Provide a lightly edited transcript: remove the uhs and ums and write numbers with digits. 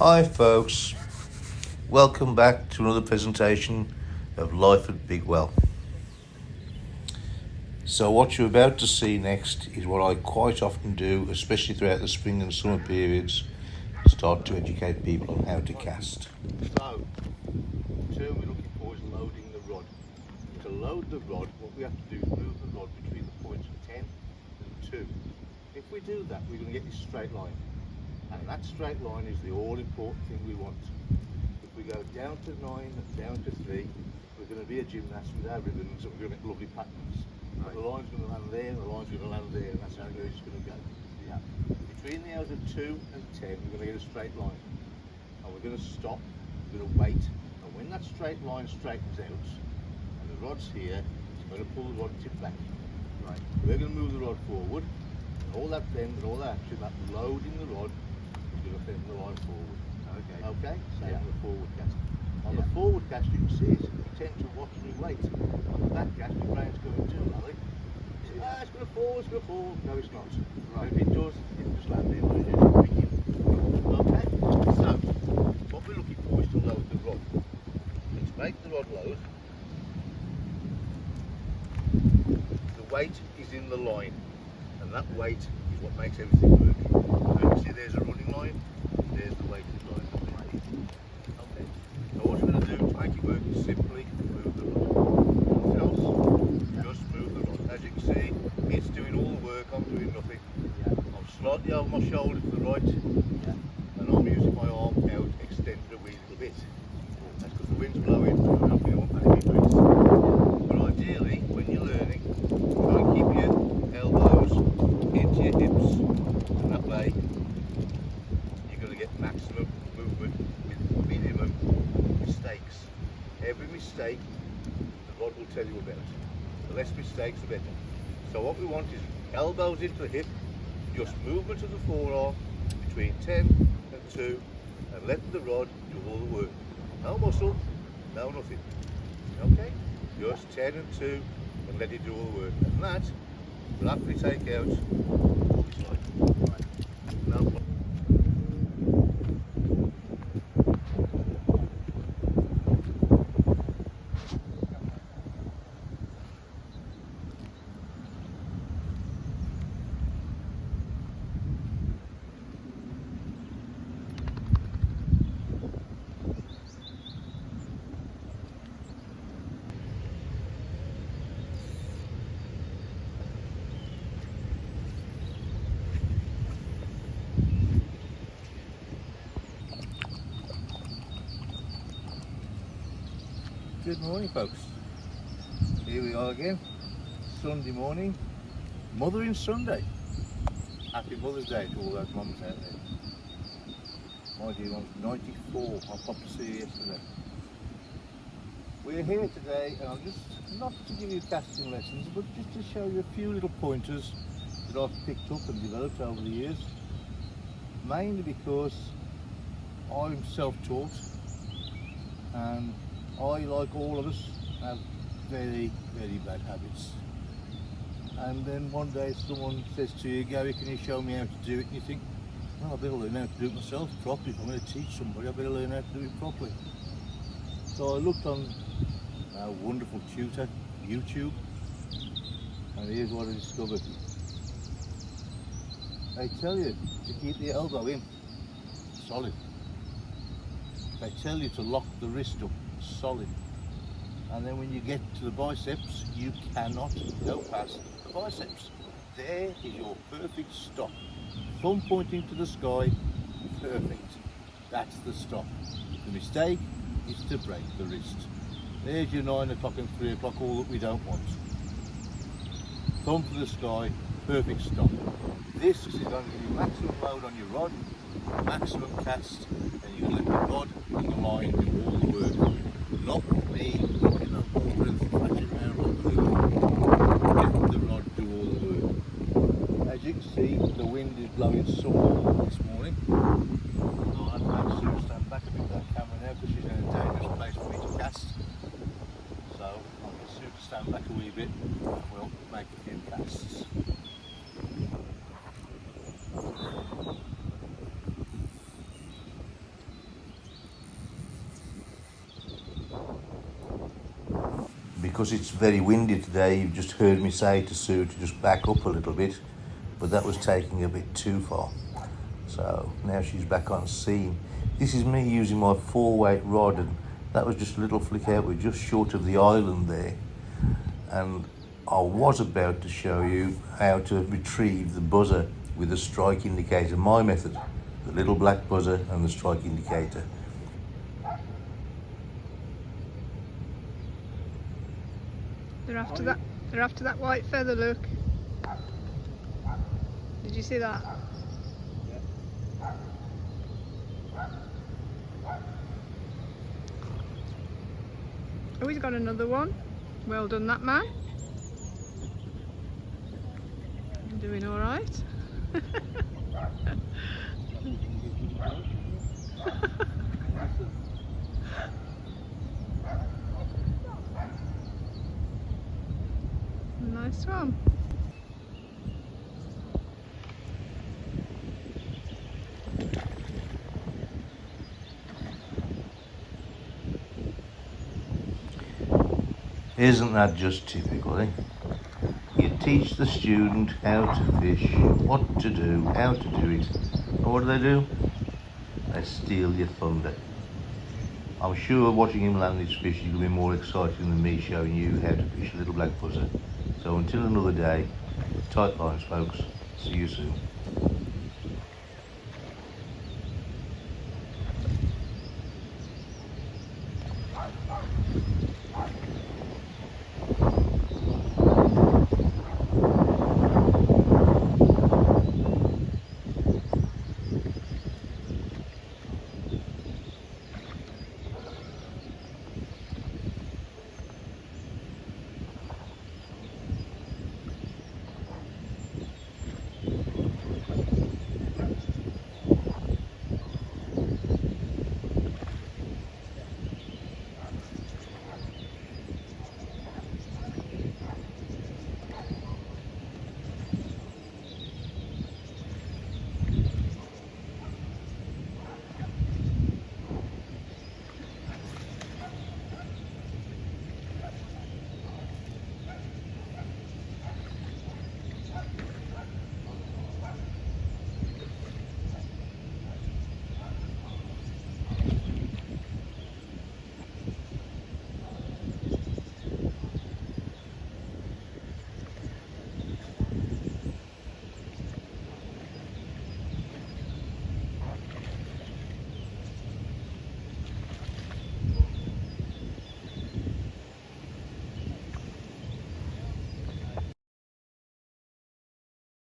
Hi folks, welcome back to another presentation of Life at Bigwell. So what you're about to see next is what I quite often do, especially throughout the spring and summer periods, start to educate people on how to cast. So, the term we're looking for is loading the rod. To load the rod, what we have to do is move the rod between the points of 10 and 2. If we do that, we're going to get this straight line. And that straight line is the all-important thing we want. If we go down to 9 and down to 3, we're going to be a gymnast with our ribbons and we're going to get lovely patterns. Right. The line's going to land there and the line's going to land there, and that's how it's going to go. Yeah. Between the hours of 2 and 10, we're going to get a straight line. And we're going to stop, we're going to wait. And when that straight line straightens out, and the rod's here, it's going to pull the rod tip back. Right. We're going to move the rod forward, and all that bend and all that action, that loading the rod, is going to bend the line forward. Okay. Okay? Same on the forward cast. On the forward cast, you can see it, you tend to watch me wait. On the back cast, your brain's going to, Ali. It's going to fall, it's going to fall. No, it's not. Right. If it does, it'll just land there. Okay? So, what we're looking for is to load the rod. And to make the rod load, the weight is in the line. And that weight is what makes everything work. So you can see there's a running line, there's the weight in the line. Okay. So what we're going to do to make it work is simply move the rod. Nothing else, just move the rod. As you can see, it's doing all the work, I'm doing nothing. I'm slightly over my shoulder to the right, and I'm using my arm out, extended a wee little bit. That's because the wind's blowing, and I don't want that heavy twist. But ideally, when you're learning, try and keep your elbows into your hips, and that way you're going to get maximum movement with minimum mistakes. Every mistake the rod will tell you about. The less mistakes the better. So what we want is elbows into the hip, just movement of the forearm between 10 and 2, and let the rod do all the work. No muscle, no nothing. Okay? Just 10 and 2 and let it do all the work. And that will happily take out this line. Right. No problem. Good morning, folks. Here we are again, Sunday morning, Mothering Sunday. Happy Mother's Day to all those mums out there. My dear one's 94, I popped to see her yesterday. We're here today, and I'm just, not to give you casting lessons, but just to show you a few little pointers that I've picked up and developed over the years. Mainly because I'm self-taught, and I, like all of us, have very, very bad habits. And then one day someone says to you, Gary, can you show me how to do it? And you think, well, I better learn how to do it myself properly. If I'm going to teach somebody, I better learn how to do it properly. So I looked on our wonderful tutor, YouTube, and here's what I discovered. They tell you to keep the elbow in, solid. They tell you to lock the wrist up, solid. And then when you get to the biceps, you cannot go past the biceps. There is your perfect stop. Thumb pointing to the sky, perfect. That's the stop. The mistake is to break the wrist. There's your 9 o'clock and 3 o'clock, all that we don't want. Thumb to the sky, perfect stop. This is going to give you maximum load on your rod, maximum cast, and you're going to let the rod and the line do all the work. Not me looking at water and flashing around like the river. Let the rod do all the work. As you can see, the wind is blowing somewhat this morning. I'll have to make Sue stand back a bit with that camera now because she's in a dangerous place for me to cast. So I'll get Sue to stand back a wee bit and we'll make a few casts. because it's very windy today, you've just heard me say to Sue to just back up a little bit, but that was taking a bit too far. So now she's back on scene. This is me using my 4-weight rod, and that was just a little flick out. We're just short of the island there. And I was about to show you how to retrieve the buzzer with a strike indicator, my method, the little black buzzer and the strike indicator. They're after that. They're after that white feather. Look. Did you see that? Oh, he's got another one. Well done, that man. You're doing all right. Nice one. Isn't that just typical, eh? You teach the student how to fish, what to do, how to do it, and what do? They steal your thunder. I'm sure watching him land his fish is going to be more exciting than me showing you how to fish a little black buzzer. So until another day, tight lines folks, see you soon.